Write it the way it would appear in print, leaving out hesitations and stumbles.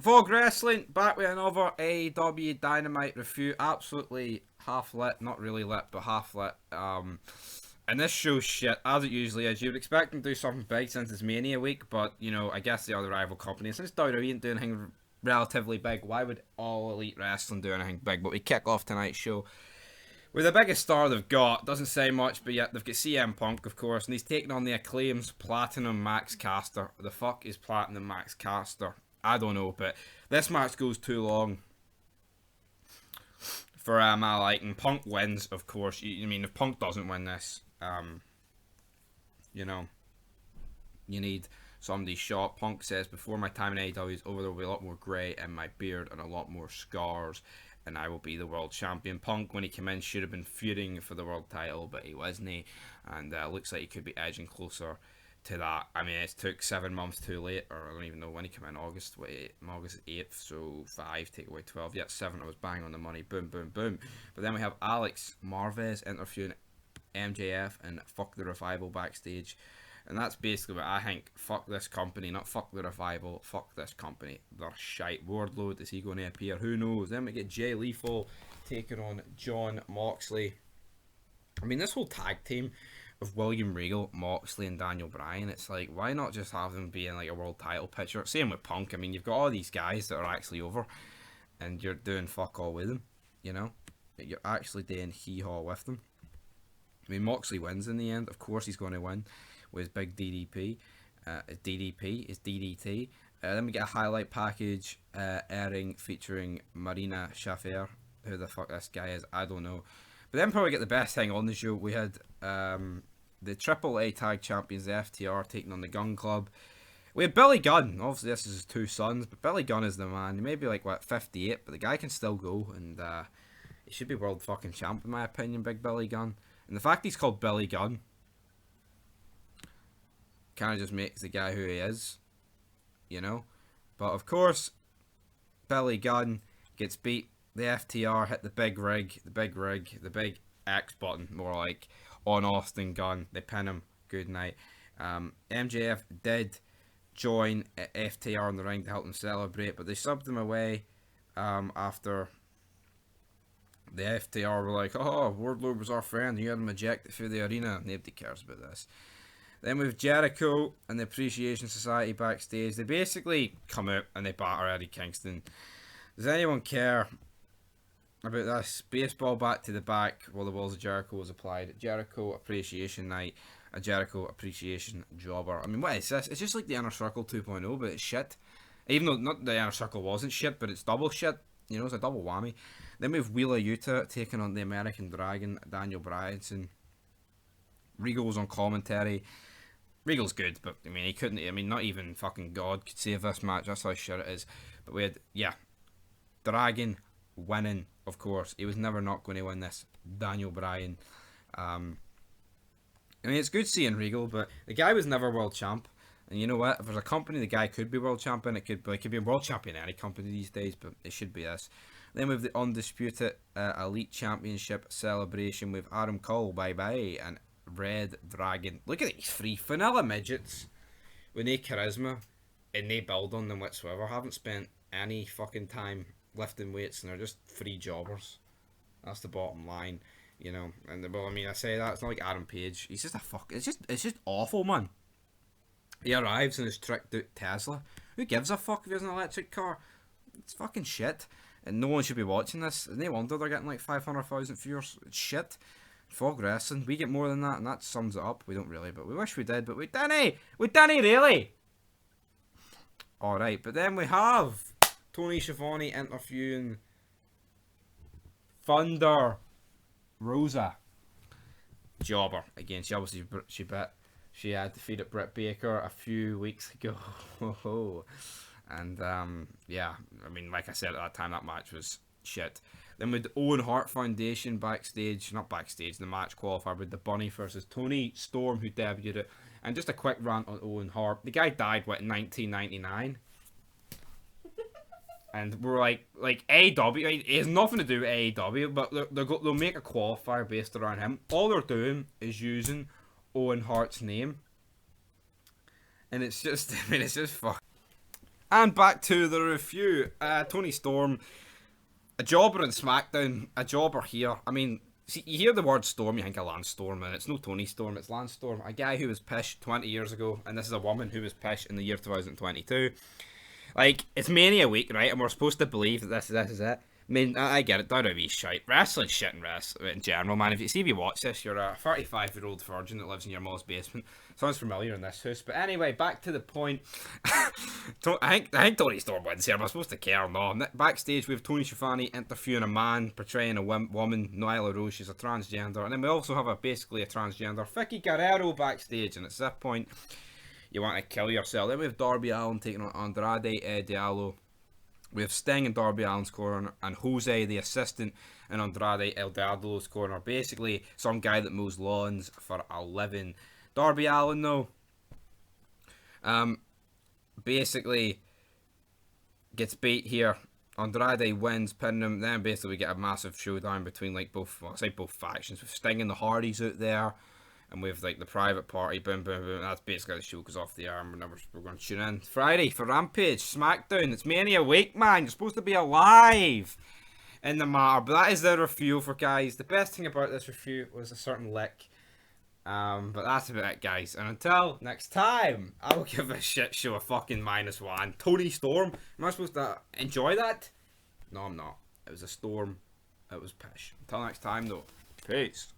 Vogue Wrestling, back with another AEW Dynamite review. Absolutely half lit, not really lit, but half lit. And this show's shit, as it usually is. You'd expect them to do something big since it's Mania week, but, you know, I guess the other rival company, since WWE ain't doing anything relatively big, why would All Elite Wrestling do anything big? But we kick off tonight's show with the biggest star they've got. Doesn't say much, but yet they've got CM Punk, of course, and he's taking on the Acclaim's Platinum Max Caster. The fuck is Platinum Max Caster? I don't know, but this match goes too long for my liking. Punk wins, of course. I mean, if Punk doesn't win this, you know, you need somebody's shot. Punk says, before my time in AEW is over, there will be a lot more grey in my beard and a lot more scars, and I will be the world champion. Punk, when he came in, should have been feuding for the world title, but he wasn't, and looks like he could be edging closer to that. I mean, it took 7 months too late, or I don't even know when he came in. August 8th, so 5 take away 12. Yeah, 7. I was bang on the money. Boom, boom, boom. But then we have Alex Marvez interviewing MJF and Fuck the Revival backstage. And that's basically what I think. Fuck this company, not fuck the Revival. Fuck this company. They're shite. Wardlow, is he going to appear? Who knows? Then we get Jay Lethal taking on John Moxley. I mean, this whole tag team of William Regal, Moxley, and Daniel Bryan, it's like, why not just have them be in like a world title picture? Same with Punk. I mean, you've got all these guys that are actually over, and you're doing fuck all with them, you know? You're actually doing hee-haw with them. I mean, Moxley wins in the end. Of course he's going to win with his big DDP. His DDT. Then we get a highlight package airing featuring Marina Shafir. Who the fuck this guy is, I don't know. But then probably get the best thing on the show. We had the AAA Tag Champions, the FTR, taking on the Gun Club. We had Billy Gunn. Obviously, this is his 2 sons, but Billy Gunn is the man. He may be like, what, 58, but the guy can still go, and he should be world fucking champ, in my opinion, Big Billy Gunn. And the fact he's called Billy Gunn kind of just makes the guy who he is, you know? But of course, Billy Gunn gets beat. The FTR hit the big X button, more like, on Austin Gunn. They pin him. Good night. MJF did join FTR in the ring to help them celebrate, but they subbed him away after the FTR were like, oh, Wardlow was our friend, you had him ejected through the arena. Nobody cares about this. Then with Jericho and the Appreciation Society backstage, they basically come out and they batter Eddie Kingston. Does anyone care about this? Baseball bat to the back while the Walls of Jericho was applied. Jericho Appreciation Night, a Jericho Appreciation Jobber. I mean, what is this? It's just like the Inner Circle 2.0, but it's shit. Even though not the Inner Circle wasn't shit, but it's double shit. You know, it's a double whammy. Then we have Wheeler Yuta taking on the American Dragon, Daniel Bryanson. Regal was on commentary. Regal's good, but I mean, he couldn't. I mean, not even fucking God could save this match. That's how shit it is. But we had, yeah, Dragon winning, of course. He was never not going to win this. Daniel Bryan. I mean, it's good seeing Regal, but the guy was never world champ. And you know what? If there's a company the guy could be world champion, it could be a world champion in any company these days, but it should be this. Then we have the Undisputed Elite Championship celebration with Adam Cole, bye-bye, and Red Dragon. Look at these 3 vanilla midgets with no charisma and no build on them whatsoever. Haven't spent any fucking time lifting weights, and they're just 3 jobbers. That's the bottom line, you know. And well, I mean, I say that, it's not like Adam Page. He's just a fuck. It's just awful, man. He arrives in his tricked out Tesla. Who gives a fuck if he has an electric car? It's fucking shit. And no one should be watching this. No wonder they're getting like 500,000 viewers. It's shit. Fog Wrestling, we get more than that, and that sums it up. We don't really, but we wish we did, but we didn't. We didn't really. Alright, but then we have Toni Schiavone interviewing Thunder Rosa. Jobber. Again, she obviously she had defeated Britt Baker a few weeks ago. And yeah, I mean, like I said at that time, that match was shit. Then with the Owen Hart Foundation backstage, not backstage, the match qualifier with the Bunny versus Tony Storm, who debuted it. And just a quick rant on Owen Hart. The guy died, what, in 1999? And we're like AEW, it has nothing to do with AEW, but they'll make a qualifier based around him. All they're doing is using Owen Hart's name. And it's just, I mean, it's just fuck. And back to the review. Toni Storm, a jobber in SmackDown, a jobber here. I mean, see, you hear the word Storm, you think of Lance Storm, and it's no Toni Storm, it's Lance Storm. A guy who was pish 20 years ago, and this is a woman who was pish in the year 2022. Like, it's Mania week, right? And we're supposed to believe that this is it. I mean, I get it. WWE's shite. Wrestling's shit in general, man. If you watch this, you're a 35-year-old virgin that lives in your mom's basement. Sounds familiar in this house. But anyway, back to the point. I think Toni Storm wins here. Am I supposed to care? No. Backstage, we have Tony Schiavone interviewing a man, portraying a woman, Nyla Rose. She's a transgender. And then we also have basically a transgender Vicky Guerrero backstage. And at that point, you want to kill yourself. Then we have Darby Allin taking on Andrade Diallo. We have Sting in Darby Allin's corner, and Jose, the assistant, in Andrade El Diablo's corner. Basically, some guy that mows lawns for a living. Darby Allin, though, basically gets beat here. Andrade wins, pinning him. Then basically we get a massive showdown between both factions. With Sting and the Hardys out there, and with the private party, boom, boom, boom. That's basically the show goes off the air, and we're going to tune in Friday for Rampage, SmackDown. It's Mania week, man. You're supposed to be alive in the matter. But that is the review for guys. The best thing about this review was a certain lick. But that's about it, guys. And until next time, I'll give a shit show a fucking -1. Toni Storm. Am I supposed to enjoy that? No, I'm not. It was a storm. It was pish. Until next time, though. Peace.